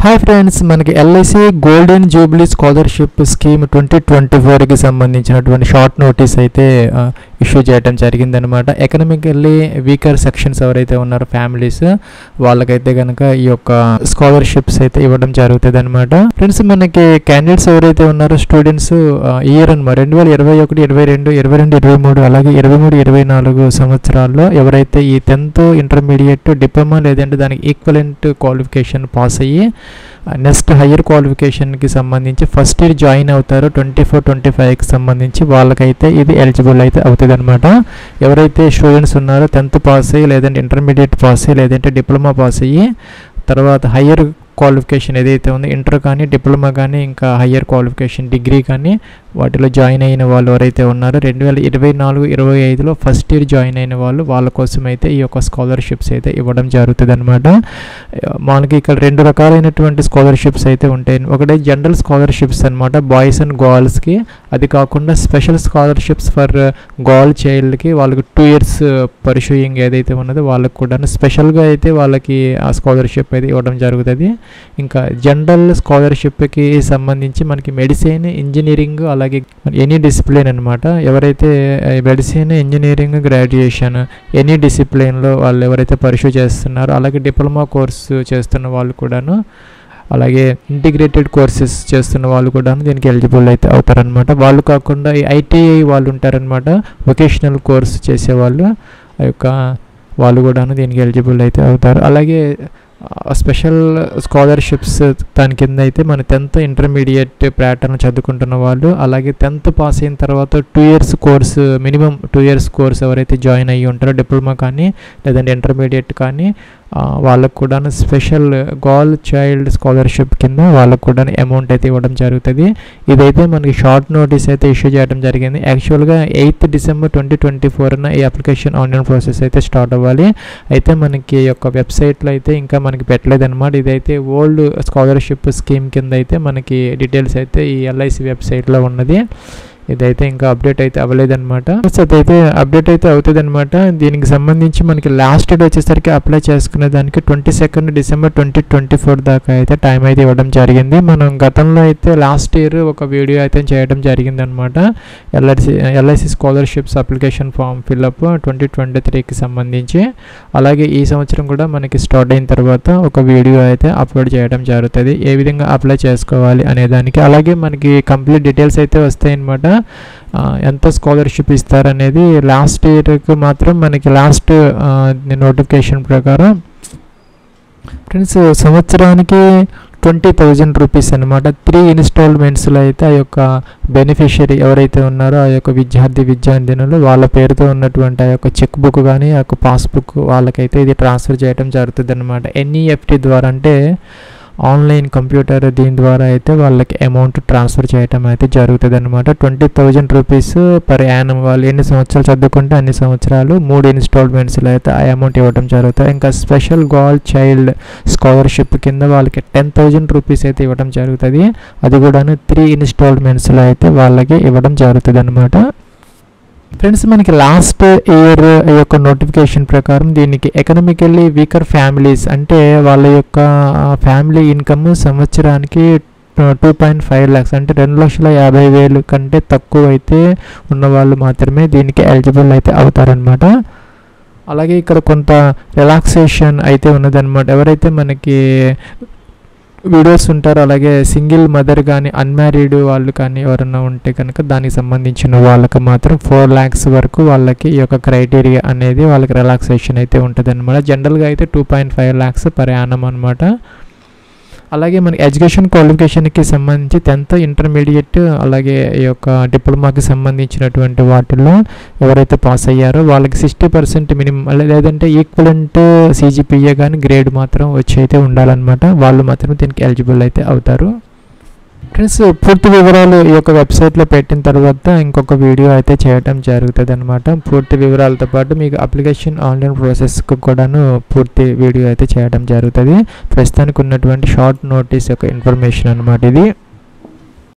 Hi friends, మనకి LIC golden jubilee scholarship scheme 2024కి సంబంధించినటువంటి షార్ట్ నోటీస్ అయితే ఇష్యూ చేయడం జరిగిందనమాట. ఎకనామికల్లీ వీకర్ సెక్షన్స్ ఎవరైతే ఉన్నారో ఫ్యామిలీస్ వాళ్ళకైతే కనుక ఈ యొక్క స్కాలర్షిప్స్ అయితే ఇవ్వడం జరుగుతుంది అనమాట. ఫ్రెండ్స్, మనకి క్యాండిడేట్స్ ఎవరైతే ఉన్నారో స్టూడెంట్స్ ఇయర్ అనమాట 2021, 22, 22, 23 అలాగే 23, 24 సంవత్సరాల్లో ఎవరైతే ఈ 10th ఇంటర్మీడియట్ డిప్లొమా లేదంటే దానికి ఈక్వలెంట్ క్వాలిఫికేషన్ పాస్ అయ్యి నెక్స్ట్ హయ్యర్ క్వాలిఫికేషన్కి సంబంధించి ఫస్ట్ ఇయర్ జాయిన్ అవుతారో 24-25కి సంబంధించి వాళ్ళకైతే ఇది ఎలిజిబుల్ అయితే అవుతుంది అనమాట. ఎవరైతే స్టూడెంట్స్ ఉన్నారో 10th పాస్ అయ్యి లేదంటే ఇంటర్మీడియట్ పాస్ అయ్యి లేదంటే డిప్లొమా పాస్ అయ్యి తర్వాత హయ్యర్ క్వాలిఫికేషన్ ఏదైతే ఉందో ఇంటర్ కానీ డిప్లొమా కానీ ఇంకా హయ్యర్ క్వాలిఫికేషన్ డిగ్రీ కానీ వాటిలో జాయిన్ అయిన వాళ్ళు ఎవరైతే ఉన్నారో 2024-25లో ఫస్ట్ ఇయర్ జాయిన్ అయిన వాళ్ళ కోసం అయితే ఈ యొక్క స్కాలర్షిప్స్ అయితే ఇవ్వడం జరుగుతుంది అనమాట. మనకి ఇక్కడ రెండు రకాలైనటువంటి స్కాలర్షిప్స్ అయితే ఉంటాయి. ఒకటే జనరల్ స్కాలర్షిప్స్ అనమాట బాయ్స్ అండ్ గర్ల్స్కి, అది కాకుండా స్పెషల్ స్కాలర్షిప్స్ ఫర్ గర్ల్ చైల్డ్కి వాళ్ళకి 2 years పర్సూయింగ్ ఏదైతే ఉన్నదో వాళ్ళకి కూడా స్పెషల్గా అయితే వాళ్ళకి ఆ స్కాలర్షిప్ అయితే ఇవ్వడం జరుగుతుంది. ఇంకా జనరల్ స్కాలర్షిప్కి సంబంధించి మనకి మెడిసిన్, ఇంజనీరింగ్ అలాగే ఎనీ డిసిప్లిన్ అనమాట. ఎవరైతే మెడిసిన్, ఇంజనీరింగ్, గ్రాడ్యుయేషన్ ఎనీ డిసిప్లిన్లో వాళ్ళు ఎవరైతే పర్సూ చేస్తున్నారో అలాగే డిప్లొమా కోర్సు చేస్తున్న వాళ్ళు కూడాను అలాగే ఇంటిగ్రేటెడ్ కోర్సెస్ చేస్తున్న వాళ్ళు కూడా దీనికి ఎలిజిబుల్ అయితే అవుతారనమాట. వాళ్ళు కాకుండా ఈ ఐటీఐ వాళ్ళు ఉంటారనమాట, వొకేషనల్ కోర్స్ చేసేవాళ్ళు ఆ యొక్క వాళ్ళు కూడాను దీనికి ఎలిజిబుల్ అయితే అవుతారు. అలాగే స్పెషల్ స్కాలర్షిప్స్ దాని కింద అయితే మన 10th ఇంటర్మీడియట్ ప్యాటర్న్ చదువుకుంటున్న వాళ్ళు అలాగే 10th పాస్ అయిన తర్వాత 2 years course minimum 2 years course ఎవరైతే జాయిన్ అయ్యి ఉంటారో డిప్లొమా కానీ లేదంటే ఇంటర్మీడియట్ కానీ వాళ్ళకు కూడా స్పెషల్ గర్ల్ చైల్డ్ స్కాలర్షిప్ కింద వాళ్ళకు కూడా అమౌంట్ అయితే ఇవ్వడం జరుగుతుంది. ఇదైతే మనకి షార్ట్ నోటీస్ అయితే ఇష్యూ చేయడం జరిగింది. యాక్చువల్గా 8th December 2024 ఈ అప్లికేషన్ ఆన్లైన్ ప్రాసెస్ అయితే స్టార్ట్ అవ్వాలి. అయితే మనకి యొక్క వెబ్సైట్లో అయితే ఇంకా మనకి పెట్టలేదన్నమాట. ఇదైతే ఓల్డ్ స్కాలర్షిప్ స్కీమ్ కింద అయితే మనకి డీటెయిల్స్ అయితే ఈ ఎల్ఐసి వెబ్సైట్లో ఉన్నది. ఇదైతే ఇంకా అప్డేట్ అయితే అవ్వలేదన్నమాట. అదైతే అప్డేట్ అయితే అవుతుంది అనమాట. దీనికి సంబంధించి మనకి లాస్ట్ డేట్ వచ్చేసరికి అప్లై చేసుకునే దానికి 22 December 2024 దాకా అయితే టైం అయితే ఇవ్వడం జరిగింది. మనం గతంలో అయితే లాస్ట్ ఇయర్ ఒక వీడియో అయితే చేయడం జరిగింది అనమాట. LIC scholarships application form fill up 2023కి సంబంధించి. అలాగే ఈ సంవత్సరం కూడా మనకి స్టార్ట్ అయిన తర్వాత ఒక వీడియో అయితే అప్లోడ్ చేయడం జరుగుతుంది ఏ విధంగా అప్లై చేసుకోవాలి అనే దానికి. అలాగే మనకి కంప్లీట్ డీటెయిల్స్ అయితే వస్తాయి అన్నమాట. ఎంత స్కాలర్షిప్ ఇస్తారనేది లాస్ట్ ఇయర్కి మాత్రం మనకి లాస్ట్ నోటిఫికేషన్ ప్రకారం ఫ్రెండ్స్ సంవత్సరానికి 20,000 రూపీస్ అనమాట. 3 ఇన్స్టాల్మెంట్స్లో అయితే ఆ యొక్క బెనిఫిషియరీ ఎవరైతే ఉన్నారో ఆ యొక్క విద్యార్థినులు వాళ్ళ పేరుతో ఉన్నటువంటి ఆ యొక్క చెక్ బుక్ కానీ ఆ యొక్క పాస్బుక్ వాళ్ళకైతే ఇది ట్రాన్స్ఫర్ చేయడం జరుగుతుంది అనమాట. ఎన్ఈఎఫ్టీ ద్వారా అంటే ఆన్లైన్ కంప్యూటర్ దీని ద్వారా అయితే వాళ్ళకి అమౌంట్ ట్రాన్స్ఫర్ చేయడం అయితే జరుగుతుంది అనమాట. 20,000 రూపీస్ పర్ యానం. వాళ్ళు ఎన్ని సంవత్సరాలు చదువుకుంటే అన్ని సంవత్సరాలు 3 ఇన్స్టాల్మెంట్స్లో అయితే ఆ అమౌంట్ ఇవ్వడం జరుగుతుంది. ఇంకా స్పెషల్ గర్ల్ చైల్డ్ స్కాలర్షిప్ కింద వాళ్ళకి 10,000 రూపీస్ అయితే ఇవ్వడం జరుగుతుంది. అది కూడా 3 ఇన్స్టాల్మెంట్స్లో అయితే వాళ్ళకి ఇవ్వడం జరుగుతుంది అనమాట. ఫ్రెండ్స్, మనకి లాస్ట్ ఇయర్ యొక్క నోటిఫికేషన్ ప్రకారం దీనికి ఎకనామికల్లీ వీకర్ ఫ్యామిలీస్ అంటే వాళ్ళ యొక్క ఫ్యామిలీ ఇన్కమ్ సంవత్సరానికి 2.5 lakhs అంటే 2,50,000 కంటే తక్కువ అయితే ఉన్నవాళ్ళు మాత్రమే దీనికి ఎలిజిబుల్ అయితే అవుతారనమాట. అలాగే ఇక్కడ కొంత రిలాక్సేషన్ అయితే ఉన్నదన్నమాట. ఎవరైతే మనకి వీడియోస్ ఉంటారు అలాగే సింగిల్ మదర్ కానీ అన్మ్యారీడ్ వాళ్ళు కానీ ఎవరైనా ఉంటే కనుక దానికి సంబంధించిన వాళ్ళకి మాత్రం 4 lakhs వరకు వాళ్ళకి ఈ యొక్క క్రైటీరియా అనేది వాళ్ళకి రిలాక్సేషన్ అయితే ఉంటుంది అనమాట. జనరల్గా అయితే 2.5 lakhs పర్ యానం అనమాట. అలాగే మనకి ఎడ్యుకేషన్ క్వాలిఫికేషన్కి సంబంధించి 10th ఇంటర్మీడియట్ అలాగే ఈ యొక్క డిప్లొమాకి సంబంధించినటువంటి వాటిల్లో ఎవరైతే పాస్ అయ్యారో వాళ్ళకి 60% మినిమం లేదంటే ఈక్వలెంట్ CGPA కానీ గ్రేడ్ మాత్రం వచ్చి అయితే ఉండాలన్నమాట. వాళ్ళు మాత్రం దీనికి ఎలిజిబుల్ అయితే అవుతారు. ఫ్రెండ్స్, పూర్తి వివరాలు ఈ యొక్క వెబ్సైట్లో పెట్టిన తర్వాత ఇంకొక వీడియో అయితే చేయడం జరుగుతుంది అనమాట. పూర్తి వివరాలతో పాటు మీకు అప్లికేషన్ ఆన్లైన్ ప్రాసెస్కి కూడాను పూర్తి వీడియో అయితే చేయడం జరుగుతుంది. ప్రస్తుతానికి ఉన్నటువంటి షార్ట్ నోటీస్ యొక్క ఇన్ఫర్మేషన్ అనమాట ఇది.